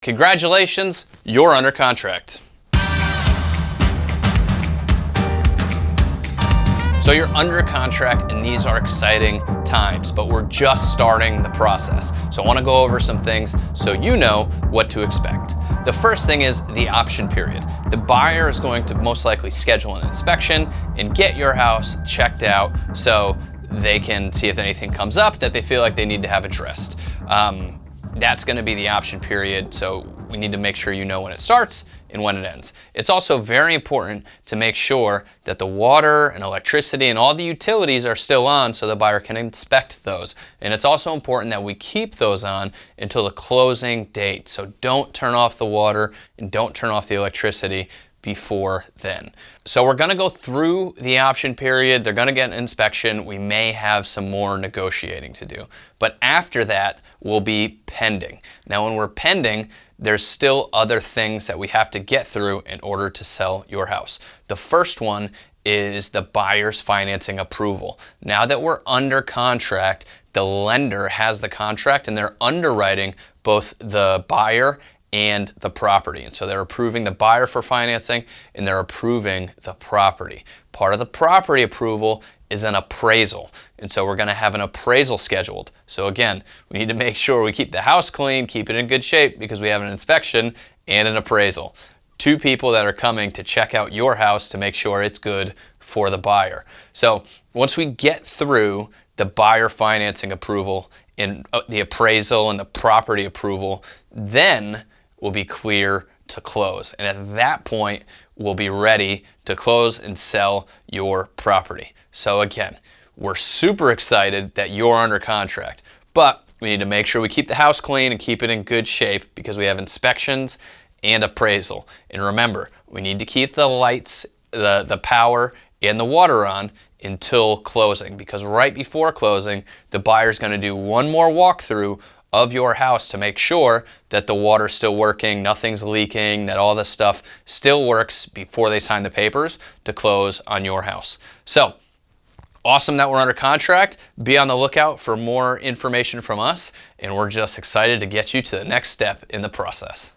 Congratulations, you're under contract. So you're under contract and these are exciting times, but we're just starting the process. So I want to go over some things so you know what to expect. The first thing is the option period. The buyer is going to most likely schedule an inspection and get your house checked out so they can see if anything comes up that they feel like they need to have addressed. That's going to be the option period, so we need to make sure you know when it starts and when it ends. It's also very important to make sure that the water and electricity and all the utilities are still on so the buyer can inspect those. And it's also important that we keep those on until the closing date. So don't turn off the water and don't turn off the electricity before then. So we're going to go through the option period. They're going to get an inspection. We may have some more negotiating to do. But after that, we'll be pending. Now, when we're pending, there's still other things that we have to get through in order to sell your house. The first one is the buyer's financing approval. Now that we're under contract, the lender has the contract and they're underwriting both the buyer and the property. And so they're approving the buyer for financing and they're approving the property. Part of the property approval is an appraisal. And so we're going to have an appraisal scheduled. So again, we need to make sure we keep the house clean, keep it in good shape because we have an inspection and an appraisal. Two people that are coming to check out your house to make sure it's good for the buyer. So once we get through the buyer financing approval and the appraisal and the property approval, then we'll be clear to close. And at that point, we'll be ready to close and sell your property. So again, we're super excited that you're under contract, but we need to make sure we keep the house clean and keep it in good shape because we have inspections and appraisal. And remember, we need to keep the lights, the power, and the water on until closing, because right before closing, the buyer's going to do one more walkthrough of your house to make sure that the water's still working, nothing's leaking, that all this stuff still works before they sign the papers to close on your house. So awesome that we're under contract. Be on the lookout for more information from us, and we're just excited to get you to the next step in the process.